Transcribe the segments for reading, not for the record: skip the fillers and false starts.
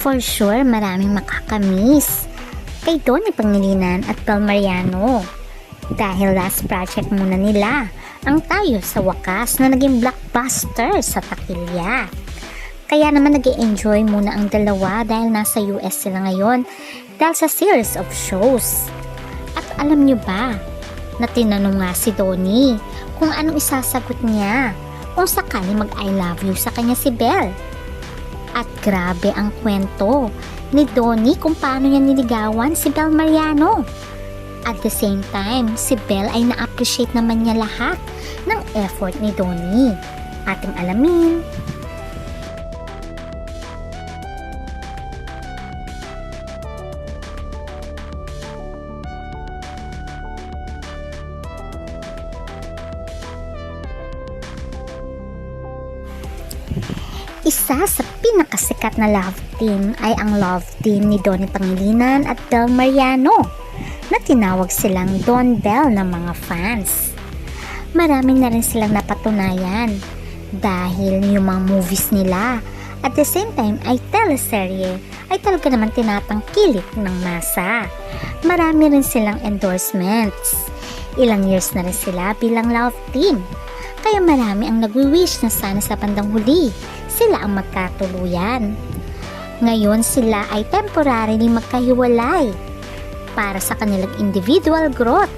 For sure, maraming makakamiss kay Donnie Pangilinan at Bel Mariano. Dahil last project muna nila ang Tayo sa Wakas na naging blockbuster sa takilya. Kaya naman nag-enjoy muna ang dalawa dahil nasa US sila ngayon dahil sa series of shows. At alam nyo ba na tinanong nga si Donnie kung anong isasagot niya kung sakali mag-I love you sa kanya si Bel. At grabe ang kwento ni Donnie kung paano niya niligawan si Bel Mariano. At the same time, si Bel ay na-appreciate naman niya lahat ng effort ni Donnie. Ating alamin. Isa sa pinakasikat na love team ay ang love team ni Donnie Pangilinan at Bel Mariano na tinawag silang Don Bel ng mga fans. Marami na rin silang napatunayan dahil yung mga movies nila at the same time ay teleserye ay talaga naman tinatangkilik ng masa. Marami rin silang endorsements. Ilang years na rin sila bilang love team. Kaya marami ang nagwi-wish na sana sa bandang huli sila ang magkatuluyan. Ngayon sila ay temporarily magkahiwalay para sa kanilang individual growth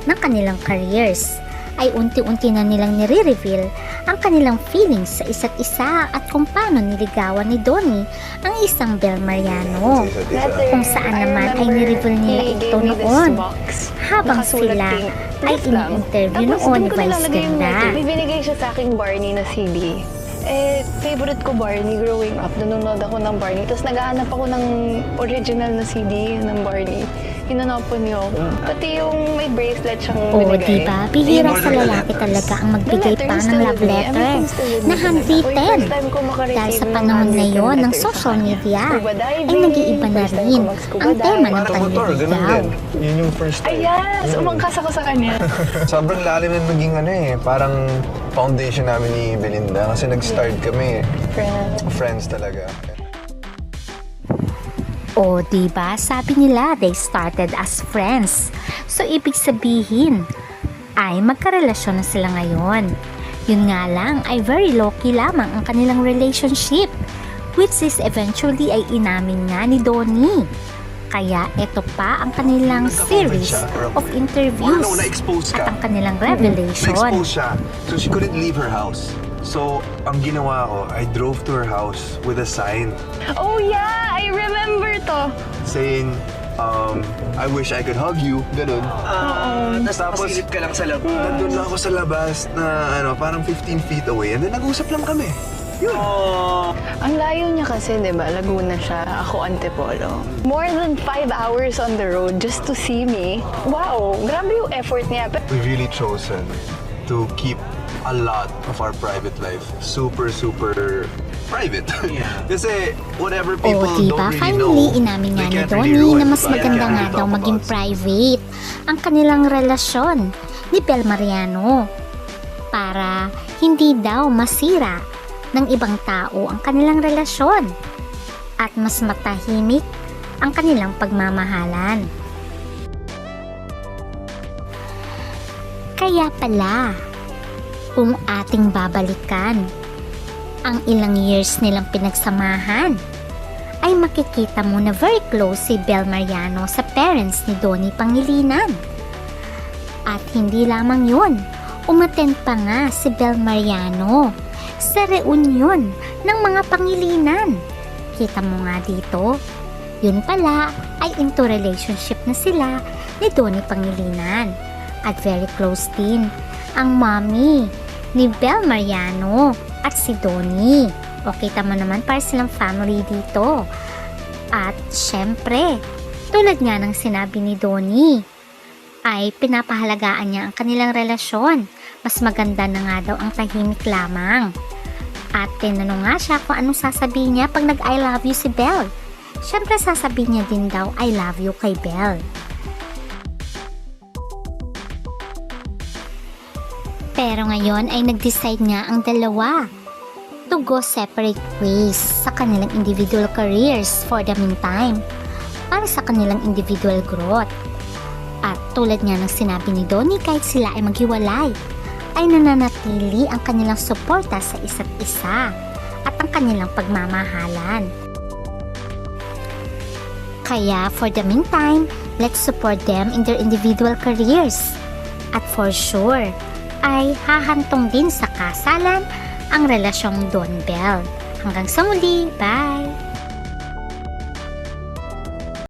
ng kanilang careers. Ay unti-unti na nilang nire-reveal ang kanilang feelings sa isa't isa at kung paano niligawan ni Donnie ang isang Bel Mariano. Kung saan naman ay nire-reveal nila ito noon habang sila ay ini-interview noon ni Vice Ganda. May binigay siya sa aking Barney na CD. Favorite ko Barney growing up. Nanonood ako ng Barney. Tapos naghahanap ako ng original na CD ng Barney. Hinanapan niyo ako. Pati yung may bracelet siyang binigay. Diba? Bihira sa lalaki talaga ang magbigay pa ng love letter na handwritten. Dahil sa panahon ngayon ng social media, ay nag-iiba na rin ang tema ng panliligaw. Yun yung first time. Ay, yes! Umangkas ako sa kanya. Sobrang lalim na naging parang foundation namin ni Belinda kasi nag-start kami. Friends talaga. Diba? Sabi nila, they started as friends. So, ibig sabihin, ay magkarelasyon na sila ngayon. Yun nga lang, ay very low-key lamang ang kanilang relationship, which is eventually ay inamin nga ni Donnie. Kaya ito pa ang kanilang series of interviews at ang kanilang revelation. Na-expose siya. So, she couldn't leave her house. So, ang ginawa ko, I drove to her house with a sign. Oh yeah! I remember to! Saying, I wish I could hug you. Ganun. Tapos pasilip ka lang sa labas. Nandun lang ako sa labas na parang 15 feet away. And then nag-usap lang kami. Yun. Ang layo niya kasi, di ba? Laguna siya. Ako, Antipolo. More than 5 hours on the road just to see me. Wow! Grabe yung effort niya. We really chosen to keep a lot of our private life super private. Yeah. Kasi whatever people Diba? don't really know, Finally, inamin nga they ni can't really Donnie ruin na mas it. maganda They nga can't daw talk maging about it. private ang kanilang relasyon ni Bel Mariano para hindi daw masira ng ibang tao ang kanilang relasyon at mas matahimik ang kanilang pagmamahalan. Kaya pala, kung ating babalikan ang ilang years nilang pinagsamahan, ay makikita mo na very close si Bel Mariano sa parents ni Donnie Pangilinan. At hindi lamang yun, umattend pa nga si Bel Mariano sa reunion ng mga Pangilinan. Kita mo nga dito, yun pala ay into relationship na sila ni Donnie Pangilinan. At very close din ang mommy ni Bel Mariano at si Donnie. O kita mo naman para silang family dito. At syempre, tulad nga ng sinabi ni Donnie, ay pinapahalagaan niya ang kanilang relasyon. Mas maganda na nga daw ang tahimik lamang. At tinanong nga siya kung anong sasabihin niya pag nag-I love you si Bel. Syempre sasabihin niya din daw I love you kay Bel. Pero ngayon ay nag-decide nga ang dalawa to go separate ways sa kanilang individual careers for the meantime, para sa kanilang individual growth. At tulad nga ng sinabi ni Donnie, kahit sila ay maghiwalay, ay nananatili ang kanilang suporta sa isa't isa at ang kanilang pagmamahalan. Kaya for the meantime, let's support them in their individual careers. At for sure, ay hahantong din sa kasalan ang relasyong Don Bell. Hanggang sa muli, bye!